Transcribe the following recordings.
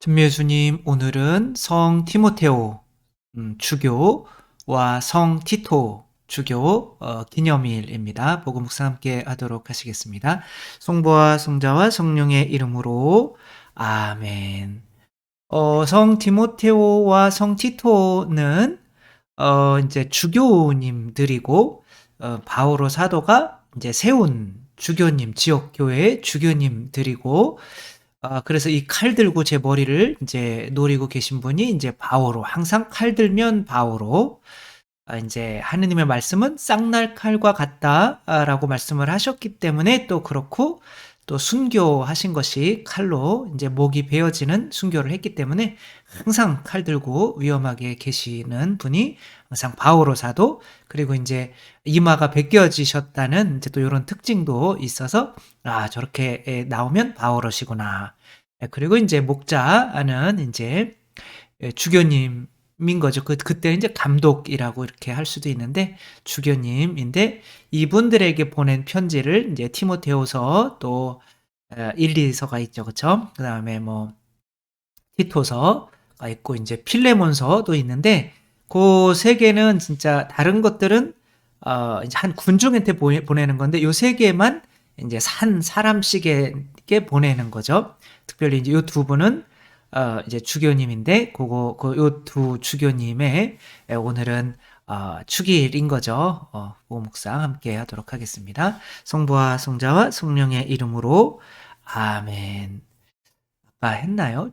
전미 예수님, 오늘은 성 티모테오 주교와 성 티토 주교 기념일입니다. 복음 묵상 함께 하도록 하시겠습니다. 성부와 성자와 성령의 이름으로 아멘. 성 티모테오와 성 티토는 이제 주교님들이고 바오로 사도가 이제 세운 주교님, 지역 교회의 주교님들이고 그래서 이 칼 들고 제 머리를 이제 노리고 계신 분이 이제 바오로, 항상 칼 들면 바오로, 이제 하느님의 말씀은 쌍날 칼과 같다라고 말씀을 하셨기 때문에 또 그렇고, 또 순교하신 것이 칼로 이제 목이 베어지는 순교를 했기 때문에 항상 칼 들고 위험하게 계시는 분이 항상 바오로 사도, 그리고 이제 이마가 벗겨지셨다는 이제 또 이런 특징도 있어서 저렇게 나오면 바오로시구나. 그리고 이제 목자는 이제 주교님인 거죠. 그때 이제 감독이라고 이렇게 할 수도 있는데 주교님인데 이분들에게 보낸 편지를 이제 티모테후서 또 1, 2서가 있죠. 그렇죠? 그다음에 뭐 티토서가 있고 이제 필레몬서도 있는데 그 세 개는 진짜 다른 것들은 이제 한 군중한테 보내는 건데 요 세 개만 이제 산 사람씩에게 보내는 거죠. 특별히 이제 요 두 분은 이제 주교님인데 요 두 주교님의 오늘은 축일인 거죠. 묵상 함께 하도록 하겠습니다. 성부와 성자와 성령의 이름으로 아멘. 했나요?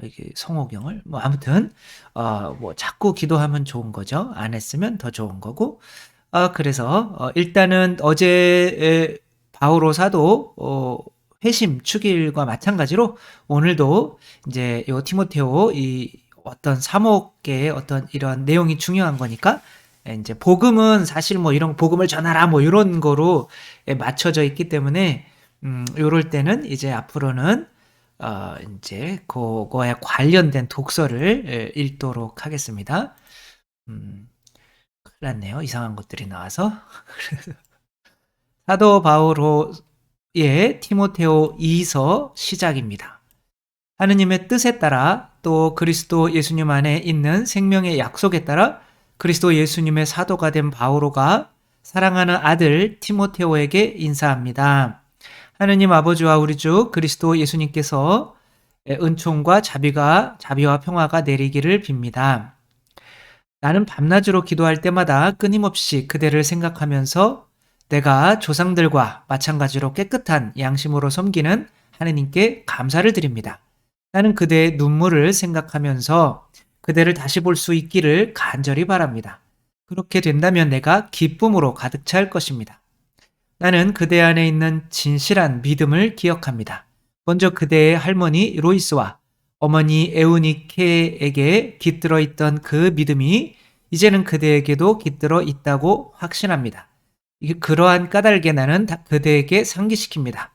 이게 성호경을? 뭐, 아무튼, 뭐, 자꾸 기도하면 좋은 거죠. 안 했으면 더 좋은 거고. 그래서, 일단은 어제, 바오로 사도, 회심 축일과 마찬가지로 오늘도 이제 요 티모테오 이 어떤 사목의 어떤 이런 내용이 중요한 거니까 이제 복음은 사실 뭐 이런 복음을 전하라 뭐 이런 거로 맞춰져 있기 때문에 요럴 때는 이제 앞으로는 이제 그거에 관련된 독서를 읽도록 하겠습니다. 큰일 났네요. 이상한 것들이 나와서. 사도 바오로의 티모테오 2서 시작입니다. 하느님의 뜻에 따라 또 그리스도 예수님 안에 있는 생명의 약속에 따라 그리스도 예수님의 사도가 된 바오로가 사랑하는 아들 티모테오에게 인사합니다. 하느님 아버지와 우리 주 그리스도 예수님께서 은총과 자비와 평화가 내리기를 빕니다. 나는 밤낮으로 기도할 때마다 끊임없이 그대를 생각하면서 내가 조상들과 마찬가지로 깨끗한 양심으로 섬기는 하느님께 감사를 드립니다. 나는 그대의 눈물을 생각하면서 그대를 다시 볼 수 있기를 간절히 바랍니다. 그렇게 된다면 내가 기쁨으로 가득 찰 것입니다. 나는 그대 안에 있는 진실한 믿음을 기억합니다. 먼저 그대의 할머니 로이스와 어머니 에우니케에게 깃들어 있던 그 믿음이 이제는 그대에게도 깃들어 있다고 확신합니다. 그러한 까닭에 나는 그대에게 상기시킵니다.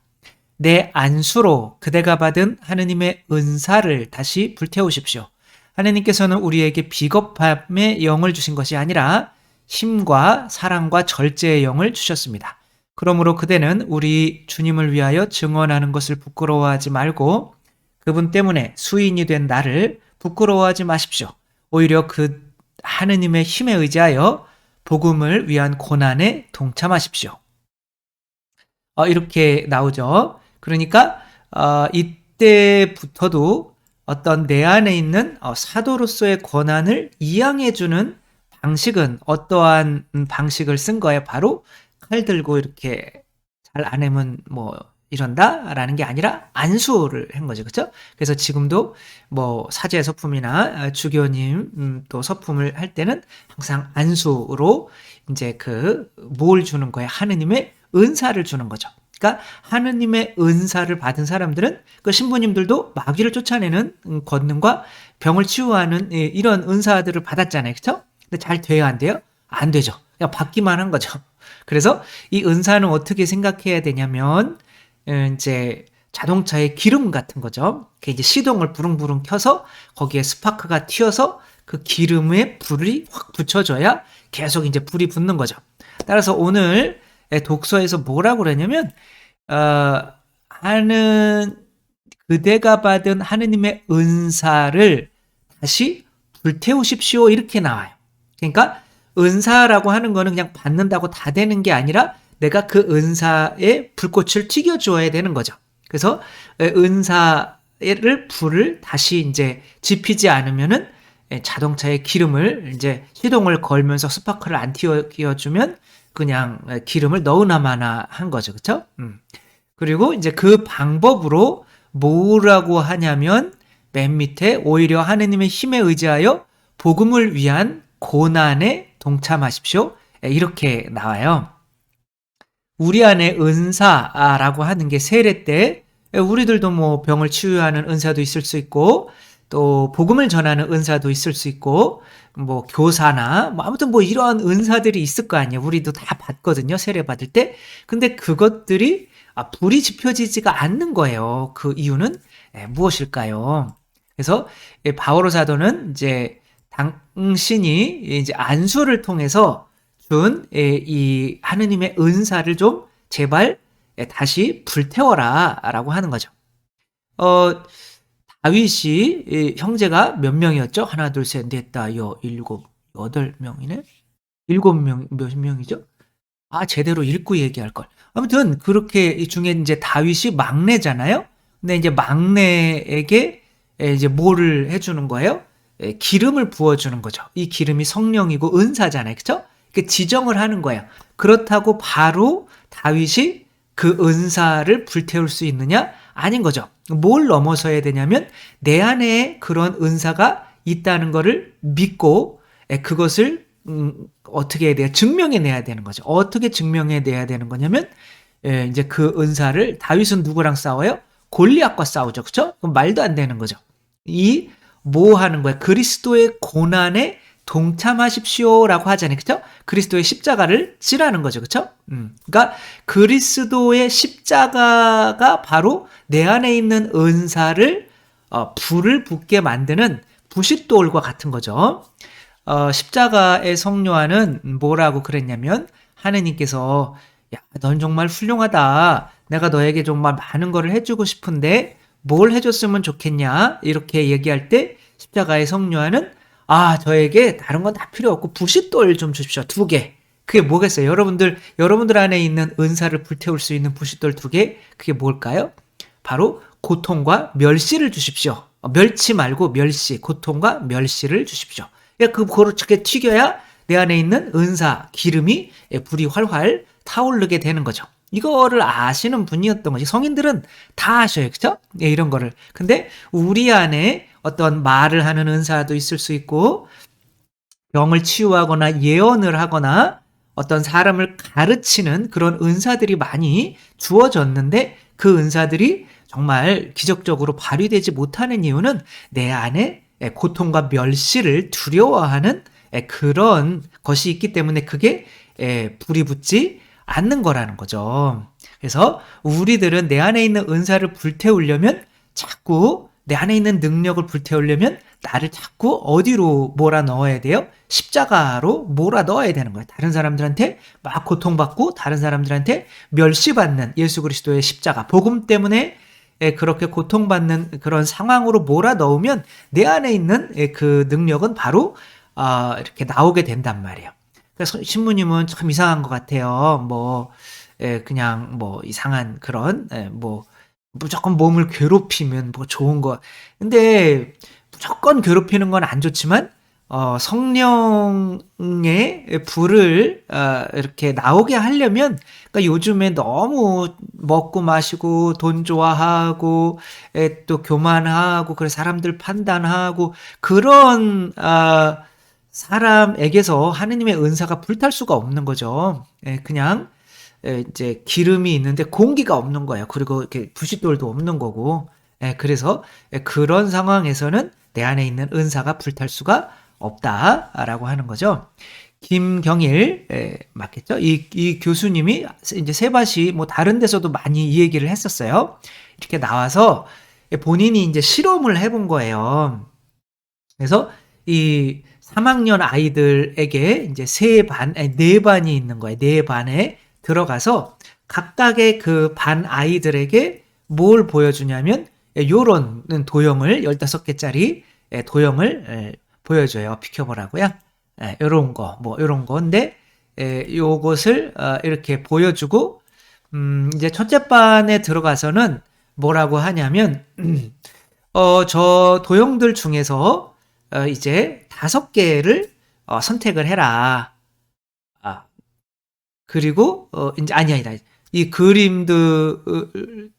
내 안수로 그대가 받은 하느님의 은사를 다시 불태우십시오. 하느님께서는 우리에게 비겁함의 영을 주신 것이 아니라 힘과 사랑과 절제의 영을 주셨습니다. 그러므로 그대는 우리 주님을 위하여 증언하는 것을 부끄러워하지 말고 그분 때문에 수인이 된 나를 부끄러워하지 마십시오. 오히려 그 하느님의 힘에 의지하여 복음을 위한 고난에 동참하십시오. 이렇게 나오죠. 그러니까 이때부터도 어떤 내 안에 있는 사도로서의 권한을 이양해주는 방식은 어떠한 방식을 쓴 거예요? 바로 칼 들고 이렇게 잘 안 하면 뭐 이런다라는 게 아니라 안수를 한 거죠. 그렇죠? 그래서 지금도 뭐 사제 서품이나 주교님 또 서품을 할 때는 항상 안수로 이제 뭘 주는 거예요? 하느님의 은사를 주는 거죠. 그러니까 하느님의 은사를 받은 사람들은 그 신부님들도 마귀를 쫓아내는 권능과 병을 치유하는 이런 은사들을 받았잖아요. 그렇죠? 근데 잘 돼야 안 돼요? 안 되죠. 그냥 받기만 한 거죠. 그래서 이 은사는 어떻게 생각해야 되냐면 이제 자동차의 기름 같은 거죠. 그게 이제 시동을 부릉부릉 켜서 거기에 스파크가 튀어서 그 기름에 불이 확 붙여줘야 계속 이제 불이 붙는 거죠. 따라서 오늘 독서에서 뭐라고 그러냐면 하는 그대가 받은 하느님의 은사를 다시 불태우십시오. 이렇게 나와요. 그러니까 은사라고 하는 거는 그냥 받는다고 다 되는 게 아니라 내가 그 은사에 불꽃을 튀겨주어야 되는 거죠. 그래서 은사를 불을 다시 이제 지피지 않으면은 자동차에 기름을 이제 시동을 걸면서 스파크를 안 튀어주면 그냥 기름을 너무나 마나 한 거죠. 그렇죠? 그리고 이제 그 방법으로 뭐라고 하냐면 맨 밑에 오히려 하느님의 힘에 의지하여 복음을 위한 고난에 동참하십시오. 이렇게 나와요. 우리 안에 은사라고 하는 게 세례 때 우리들도 뭐 병을 치유하는 은사도 있을 수 있고 또 복음을 전하는 은사도 있을 수 있고 뭐 교사나 뭐 아무튼 뭐 이런 은사들이 있을 거 아니에요. 우리도 다 받거든요. 세례 받을 때. 근데 그것들이 불이 지펴지지가 않는 거예요. 그 이유는 무엇일까요? 그래서 바오로 사도는 이제 당신이 이제 안수를 통해서 준 이 하느님의 은사를 좀 제발 다시 불태워라라고 하는 거죠. 다윗이 형제가 몇 명이었죠? 하나, 둘, 셋, 넷, 다, 일곱, 여덟 명이네? 일곱 명, 몇 명이죠? 제대로 읽고 얘기할 걸. 아무튼 그렇게 이 중에 이제 다윗이 막내잖아요. 근데 이제 막내에게 이제 뭐를 해주는 거예요? 기름을 부어주는 거죠. 이 기름이 성령이고 은사잖아요, 그렇죠? 지정을 하는 거예요. 그렇다고 바로 다윗이 그 은사를 불태울 수 있느냐? 아닌 거죠. 뭘 넘어서야 되냐면 내 안에 그런 은사가 있다는 것을 믿고 그것을 어떻게 해야 돼요? 증명해내야 되는 거죠. 어떻게 증명해내야 되는 거냐면 이제 그 은사를 다윗은 누구랑 싸워요? 골리앗과 싸우죠. 그렇죠? 그럼 말도 안 되는 거죠. 뭐 하는 거야? 그리스도의 고난에 동참하십시오라고 하잖아요. 그렇죠? 그리스도의 십자가를 지라는 거죠. 그렇죠? 그러니까 그리스도의 십자가가 바로 내 안에 있는 은사를 불을 붙게 만드는 부싯돌과 같은 거죠. 십자가의 성료와는 뭐라고 그랬냐면 하느님께서 야, 넌 정말 훌륭하다. 내가 너에게 정말 많은 거를 해주고 싶은데 뭘 해줬으면 좋겠냐? 이렇게 얘기할 때 십자가의 성료와는 저에게 다른 건 다 필요 없고 부싯돌 좀 주십시오. 2개. 그게 뭐겠어요? 여러분들 안에 있는 은사를 불태울 수 있는 부싯돌 2개. 그게 뭘까요? 바로 고통과 멸시를 주십시오. 멸치 말고 멸시, 고통과 멸시를 주십시오. 그렇게 튀겨야 내 안에 있는 은사, 기름이 불이 활활 타오르게 되는 거죠. 이거를 아시는 분이었던 거지. 성인들은 다 아셔요. 그쵸? 이런 거를. 근데 우리 안에 어떤 말을 하는 은사도 있을 수 있고 병을 치유하거나 예언을 하거나 어떤 사람을 가르치는 그런 은사들이 많이 주어졌는데 그 은사들이 정말 기적적으로 발휘되지 못하는 이유는 내 안에 고통과 멸시를 두려워하는 그런 것이 있기 때문에 그게 불이 붙지 않는 거라는 거죠. 그래서 우리들은 내 안에 있는 은사를 불태우려면 자꾸 내 안에 있는 능력을 불태우려면 나를 자꾸 어디로 몰아 넣어야 돼요? 십자가로 몰아 넣어야 되는 거예요. 다른 사람들한테 막 고통받고 다른 사람들한테 멸시받는 예수 그리스도의 십자가 복음 때문에 그렇게 고통받는 그런 상황으로 몰아 넣으면 내 안에 있는 그 능력은 바로 이렇게 나오게 된단 말이에요. 그래서 신부님은 참 이상한 것 같아요. 그냥 이상한 그런 무조건 몸을 괴롭히면 좋은 거. 근데 무조건 괴롭히는 건 안 좋지만 성령의 불을 이렇게 나오게 하려면 그러니까 요즘에 너무 먹고 마시고 돈 좋아하고 또 교만하고 그래서 사람들 판단하고 그런 사람에게서 하느님의 은사가 불탈 수가 없는 거죠. 그냥 이제 기름이 있는데 공기가 없는 거예요. 그리고 이렇게 부싯돌도 없는 거고. 그래서 그런 상황에서는 내 안에 있는 은사가 불탈 수가 없다라고 하는 거죠. 김경일 맞겠죠? 이 교수님이 이제 세바시 다른 데서도 많이 이 얘기를 했었어요. 이렇게 나와서 본인이 이제 실험을 해본 거예요. 그래서 이 3학년 아이들에게 이제 4반이 있는 거예요. 4반에 들어가서 각각의 그 반 아이들에게 뭘 보여주냐면 요런 도형을 15개짜리 도형을 보여줘요. 비켜보라고요. 요런 거, 뭐 요런 건데 요것을 이렇게 보여주고 이제 첫째 반에 들어가서는 뭐라고 하냐면 저 도형들 중에서 이제 5개를 선택을 해라. 아, 그리고 이제 아니다. 이 그림들을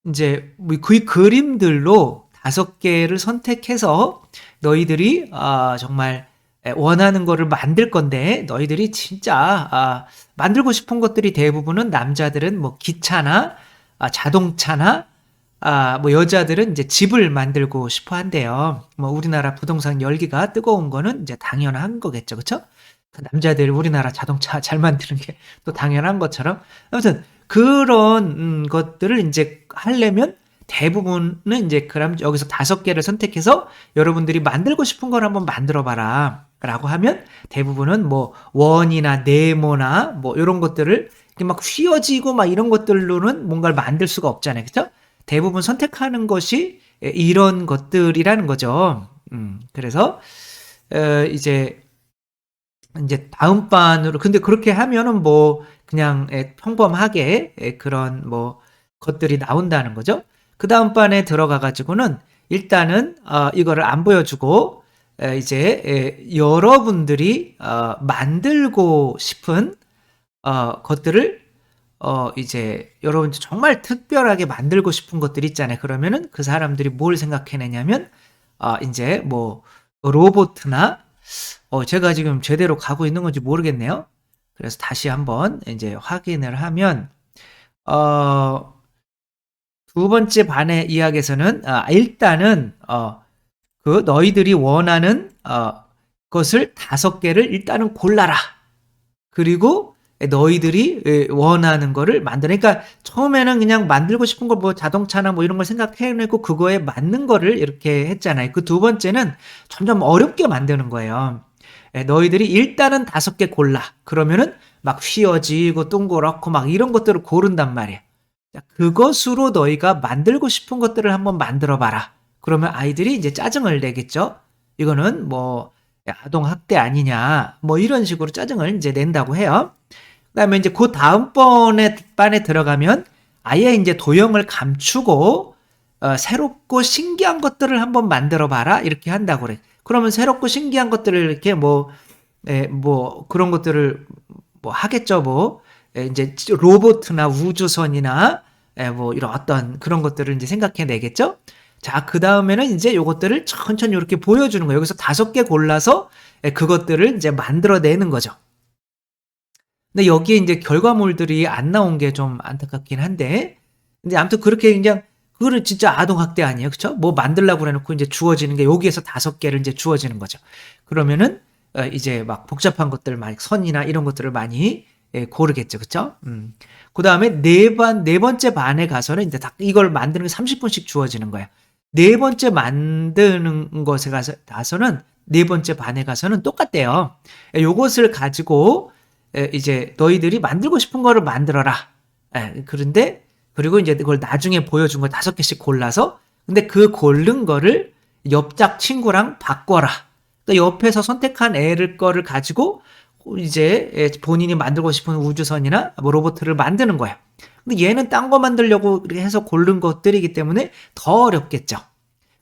이제 그 그림들로 5개를 선택해서 너희들이 정말 원하는 거를 만들 건데 너희들이 진짜 만들고 싶은 것들이 대부분은 남자들은 뭐 기차나 자동차나 뭐 여자들은 이제 집을 만들고 싶어 한대요. 뭐 우리나라 부동산 열기가 뜨거운 거는 이제 당연한 거겠죠. 그쵸? 남자들 우리나라 자동차 잘 만드는 게 또 당연한 것처럼 아무튼 그런 것들을 이제 하려면 대부분은 이제 그럼 여기서 5개를 선택해서 여러분들이 만들고 싶은 걸 한번 만들어 봐라 라고 하면 대부분은 뭐 원이나 네모나 뭐 이런 것들을 이렇게 막 휘어지고 막 이런 것들로는 뭔가를 만들 수가 없잖아요. 그죠? 대부분 선택하는 것이 이런 것들이라는 거죠. 그래서 이제 다음 반으로 근데 그렇게 하면은 뭐 그냥 평범하게 그런 뭐 것들이 나온다는 거죠. 그다음 반에 들어가 가지고는 일단은 이거를 안 보여주고 이제 여러분들이 만들고 싶은 것들을 이제 여러분 정말 특별하게 만들고 싶은 것들 있잖아요. 그러면은 그 사람들이 뭘 생각해내냐면 인제 뭐 로보트나 제가 지금 제대로 가고 있는 건지 모르겠네요. 그래서 다시 한번 이제 확인을 하면 두 번째 반의 이야기에서는 일단은 그 너희들이 원하는 것을 5개를 일단은 골라라. 그리고 너희들이 원하는 거를 만드는 그러니까 처음에는 그냥 만들고 싶은 거 뭐 자동차나 뭐 이런 걸 생각해내고 그거에 맞는 거를 이렇게 했잖아요. 그 두 번째는 점점 어렵게 만드는 거예요. 너희들이 일단은 5개 골라. 그러면은 막 휘어지고 둥그렇고 막 이런 것들을 고른단 말이에요. 그것으로 너희가 만들고 싶은 것들을 한번 만들어 봐라. 그러면 아이들이 이제 짜증을 내겠죠. 이거는 뭐 아동 학대 아니냐 뭐 이런 식으로 짜증을 이제 낸다고 해요. 그다음에 이제 그 다음번에 반에 들어가면 아예 이제 도형을 감추고 새롭고 신기한 것들을 한번 만들어 봐라 이렇게 한다고 그래. 그러면 새롭고 신기한 것들을 이렇게 뭐 그런 것들을 뭐 하겠죠. 뭐 이제 로봇이나 우주선이나 뭐 이런 어떤 그런 것들을 이제 생각해 내겠죠. 자, 그 다음에는 이제 요것들을 천천히 이렇게 보여주는 거예요. 여기서 5개 골라서 그것들을 이제 만들어내는 거죠. 근데 여기에 이제 결과물들이 안 나온 게 좀 안타깝긴 한데, 근데 아무튼 그렇게 그냥, 그거는 진짜 아동학대 아니에요. 그쵸? 뭐 만들라고 해놓고 이제 주어지는 게 여기에서 5개를 이제 주어지는 거죠. 그러면은, 이제 막 복잡한 것들, 막 선이나 이런 것들을 많이 고르겠죠. 그쵸? 그 다음에 네 번째 반에 가서는 이제 이걸 만드는 게 30분씩 주어지는 거예요. 네 번째 만드는 것에 가서는 네 번째 반에 가서는 똑같대요. 요것을 가지고 이제 너희들이 만들고 싶은 거를 만들어라. 그런데 그리고 이제 그걸 나중에 보여준 걸 5개씩 골라서 근데 그 고른 거를 옆작 친구랑 바꿔라. 그러니까 옆에서 선택한 애를 거를 가지고 이제 본인이 만들고 싶은 우주선이나 뭐 로봇을 만드는 거예요. 근데 얘는 딴 거 만들려고 이렇게 해서 고른 것들이기 때문에 더 어렵겠죠.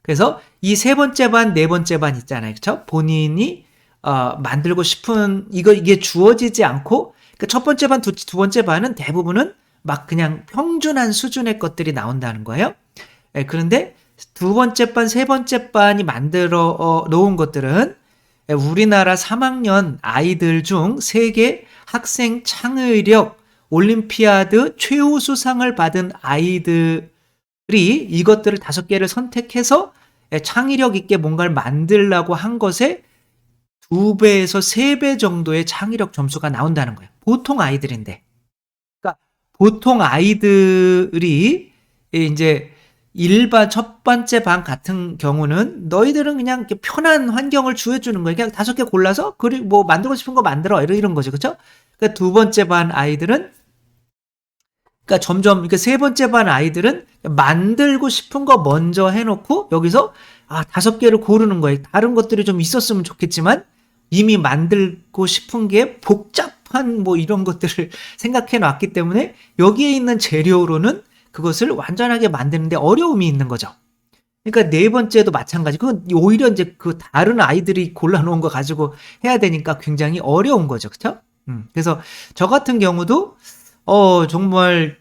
그래서 이 세 번째 반, 네 번째 반 있잖아요. 그쵸? 본인이 만들고 싶은 이게 주어지지 않고 그러니까 첫 번째 반, 두 번째 반은 대부분은 막 그냥 평준한 수준의 것들이 나온다는 거예요. 그런데 두 번째 반, 세 번째 반이 만들어 놓은 것들은 우리나라 3학년 아이들 중 세계 학생 창의력 올림피아드 최우수상을 받은 아이들이 이것들을 5개를 선택해서 창의력 있게 뭔가를 만들려고 한 것에 2배에서 3배 정도의 창의력 점수가 나온다는 거예요. 보통 아이들인데. 그러니까 보통 아이들이 이제 일반 첫 번째 반 같은 경우는 너희들은 그냥 이렇게 편한 환경을 주어주는 거예요. 그냥 5개 골라서 그리고 뭐 만들고 싶은 거 만들어 이런 거죠. 그렇죠? 그러니까 두 번째 반 아이들은 그러니까 점점 그러니까 세 번째 반 아이들은 만들고 싶은 거 먼저 해놓고 여기서 5개를 고르는 거예요. 다른 것들이 좀 있었으면 좋겠지만 이미 만들고 싶은 게 복잡한 뭐 이런 것들을 생각해 놨기 때문에 여기에 있는 재료로는 그것을 완전하게 만드는데 어려움이 있는 거죠. 그러니까 네 번째도 마찬가지. 그건 오히려 이제 그 다른 아이들이 골라놓은 거 가지고 해야 되니까 굉장히 어려운 거죠. 그쵸? 그래서 저 같은 경우도 정말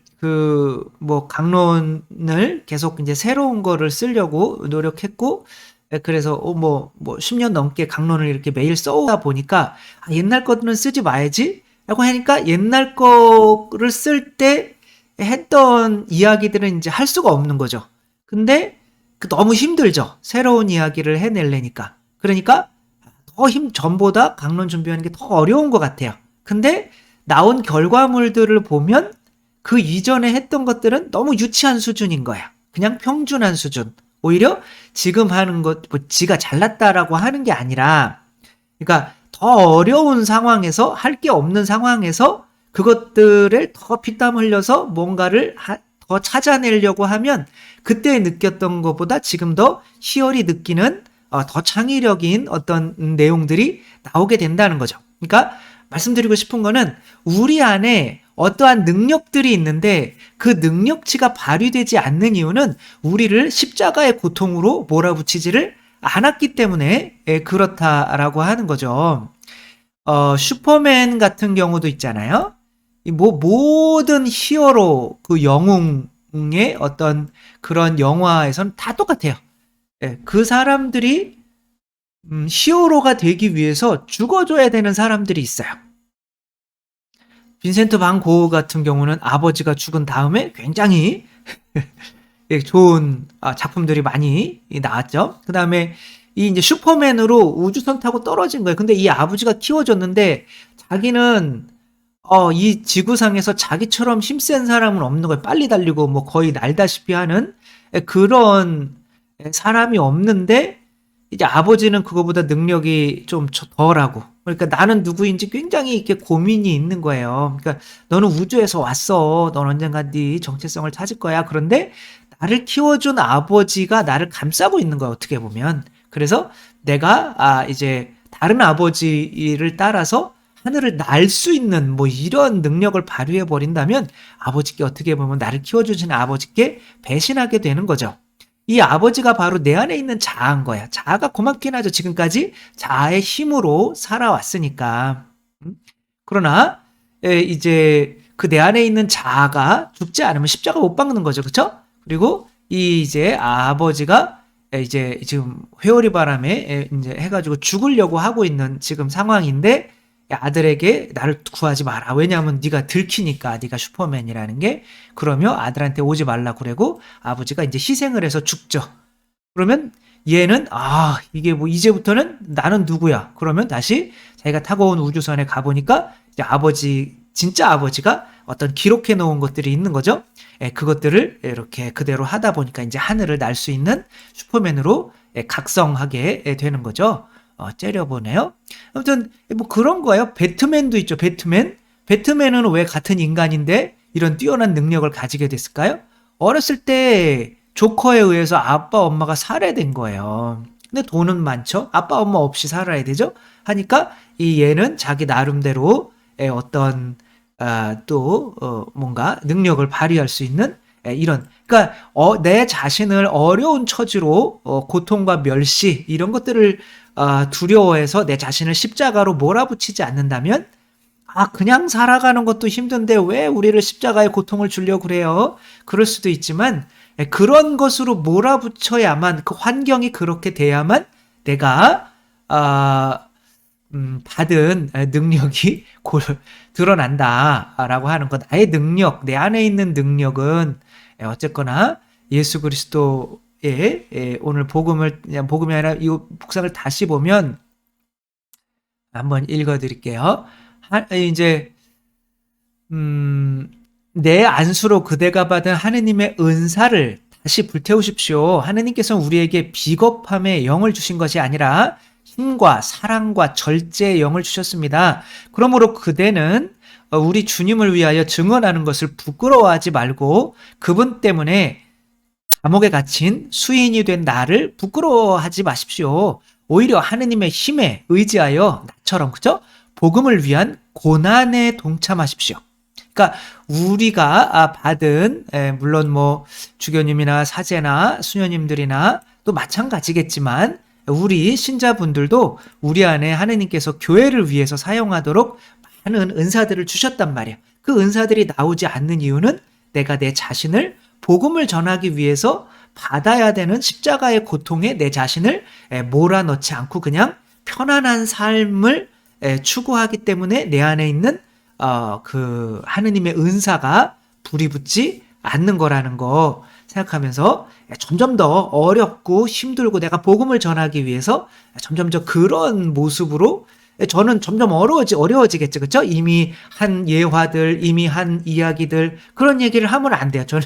뭐 강론을 계속 이제 새로운 거를 쓰려고 노력했고, 그래서 뭐 10년 넘게 강론을 이렇게 매일 써오다 보니까 옛날 거는 쓰지 마야지 라고 하니까 옛날 거를 쓸 때 했던 이야기들은 이제 할 수가 없는 거죠. 근데 너무 힘들죠. 새로운 이야기를 해내려니까. 그러니까 전보다 강론 준비하는 게 더 어려운 것 같아요. 근데 나온 결과물들을 보면 그 이전에 했던 것들은 너무 유치한 수준인 거야. 그냥 평준한 수준. 오히려 지금 하는 것, 뭐 지가 잘났다라고 하는 게 아니라, 그러니까 더 어려운 상황에서, 할 게 없는 상황에서 그것들을 더 피땀 흘려서 뭔가를 더 찾아내려고 하면 그때 느꼈던 것보다 지금 더 희열이 느끼는 더 창의력인 어떤 내용들이 나오게 된다는 거죠. 그러니까 말씀드리고 싶은 거는 우리 안에 어떠한 능력들이 있는데 그 능력치가 발휘되지 않는 이유는 우리를 십자가의 고통으로 몰아붙이지를 않았기 때문에 그렇다라고 하는 거죠. 슈퍼맨 같은 경우도 있잖아요. 뭐 모든 히어로 그 영웅의 어떤 그런 영화에선 다 똑같아요. 그 사람들이 히어로가 되기 위해서 죽어줘야 되는 사람들이 있어요. 빈센트 반 고흐 같은 경우는 아버지가 죽은 다음에 굉장히 좋은 작품들이 많이 나왔죠. 그 다음에 이 이제 슈퍼맨으로 우주선 타고 떨어진 거예요. 근데 이 아버지가 키워줬는데 자기는 이 지구상에서 자기처럼 힘센 사람은 없는 거예요. 빨리 달리고 뭐 거의 날다시피 하는 그런 사람이 없는데 이제 아버지는 그거보다 능력이 좀 덜하고, 그러니까 나는 누구인지 굉장히 이렇게 고민이 있는 거예요. 그러니까 너는 우주에서 왔어. 넌 언젠가 네 정체성을 찾을 거야. 그런데 나를 키워준 아버지가 나를 감싸고 있는 거야, 어떻게 보면. 그래서 내가 이제 다른 아버지를 따라서 하늘을 날 수 있는 뭐 이런 능력을 발휘해 버린다면 아버지께 어떻게 보면 나를 키워주신 아버지께 배신하게 되는 거죠. 이 아버지가 바로 내 안에 있는 자아인 거야. 자아가 고맙긴 하죠. 지금까지 자아의 힘으로 살아왔으니까. 그러나 이제 그 내 안에 있는 자아가 죽지 않으면 십자가 못 박는 거죠. 그렇죠? 그리고 이 이제 아버지가 이제 지금 회오리 바람에 이제 해가지고 죽으려고 하고 있는 지금 상황인데 아들에게 나를 구하지 마라. 왜냐하면 네가 들키니까 네가 슈퍼맨이라는 게. 그러며 아들한테 오지 말라 그러고 아버지가 이제 희생을 해서 죽죠. 그러면 얘는 이게 뭐 이제부터는 나는 누구야? 그러면 다시 자기가 타고 온 우주선에 가보니까 이제 진짜 아버지가 어떤 기록해 놓은 것들이 있는 거죠. 그것들을 이렇게 그대로 하다 보니까 이제 하늘을 날 수 있는 슈퍼맨으로 각성하게 되는 거죠. 째려보네요. 아무튼 뭐 그런 거예요. 배트맨도 있죠. 배트맨은 왜 같은 인간인데 이런 뛰어난 능력을 가지게 됐을까요? 어렸을 때 조커에 의해서 아빠 엄마가 살해된 거예요. 근데 돈은 많죠. 아빠 엄마 없이 살아야 되죠. 하니까 이 얘는 자기 나름대로 어떤 뭔가 능력을 발휘할 수 있는 이런, 그러니까 내 자신을 어려운 처지로 고통과 멸시 이런 것들을 두려워해서 내 자신을 십자가로 몰아붙이지 않는다면 그냥 살아가는 것도 힘든데 왜 우리를 십자가의 고통을 주려고 그래요? 그럴 수도 있지만 그런 것으로 몰아붙여야만, 그 환경이 그렇게 돼야만 내가 받은 능력이 드러난다라고 하는 것. 나의 능력, 내 안에 있는 능력은 어쨌거나 예수 그리스도의 오늘 복음이 아니라 이 복상을 다시 보면 한번 읽어드릴게요. 이제 내 안수로 그대가 받은 하느님의 은사를 다시 불태우십시오. 하느님께서는 우리에게 비겁함의 영을 주신 것이 아니라 힘과 사랑과 절제의 영을 주셨습니다. 그러므로 그대는 우리 주님을 위하여 증언하는 것을 부끄러워하지 말고 그분 때문에 감옥에 갇힌 수인이 된 나를 부끄러워하지 마십시오. 오히려 하느님의 힘에 의지하여 나처럼 그죠? 복음을 위한 고난에 동참하십시오. 그러니까 우리가 받은 물론 뭐 주교님이나 사제나 수녀님들이나 또 마찬가지겠지만 우리 신자분들도 우리 안에 하느님께서 교회를 위해서 사용하도록 많은 은사들을 주셨단 말이야. 그 은사들이 나오지 않는 이유는 내가 내 자신을 복음을 전하기 위해서 받아야 되는 십자가의 고통에 내 자신을 몰아넣지 않고 그냥 편안한 삶을 추구하기 때문에 내 안에 있는 그 하느님의 은사가 불이 붙지 않는 거라는 거 생각하면서 점점 더 어렵고 힘들고 내가 복음을 전하기 위해서 점점 더 그런 모습으로 저는 점점 어려워지겠죠. 그렇죠? 이미 한 예화들, 이미 한 이야기들 그런 얘기를 하면 안 돼요. 저는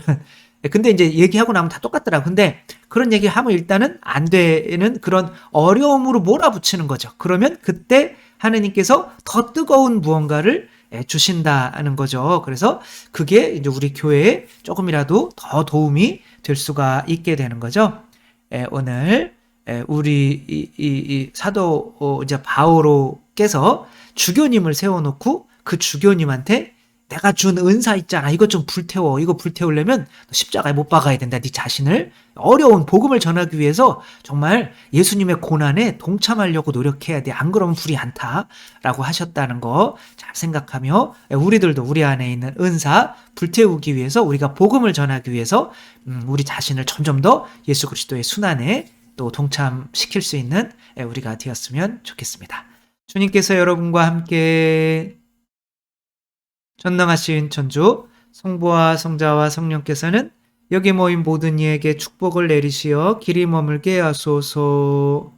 근데 이제 얘기하고 나면 다 똑같더라고. 근데 그런 얘기 하면 일단은 안 되는 그런 어려움으로 몰아붙이는 거죠. 그러면 그때 하느님께서 더 뜨거운 무언가를 주신다는 거죠. 그래서 그게 이제 우리 교회에 조금이라도 더 도움이 될 수가 있게 되는 거죠. 오늘 우리 이 사도 이제 바오로께서 주교님을 세워놓고 그 주교님한테 내가 준 은사 있잖아. 이것 좀 불태워. 이거 불태우려면 십자가에 못 박아야 된다. 네 자신을 어려운 복음을 전하기 위해서 정말 예수님의 고난에 동참하려고 노력해야 돼. 안 그러면 불이 안 타. 라고 하셨다는 거 잘 생각하며 우리들도 우리 안에 있는 은사 불태우기 위해서 우리가 복음을 전하기 위해서 우리 자신을 점점 더 예수 그리스도의 순환에 또 동참시킬 수 있는 우리가 되었으면 좋겠습니다. 주님께서 여러분과 함께 전능하신 천주 성부와 성자와 성령께서는 여기 모인 모든 이에게 축복을 내리시어 길이 머물게 하소서.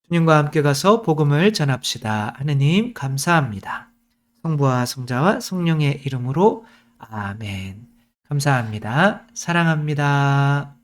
주님과 함께 가서 복음을 전합시다. 하느님 감사합니다. 성부와 성자와 성령의 이름으로 아멘. 감사합니다. 사랑합니다.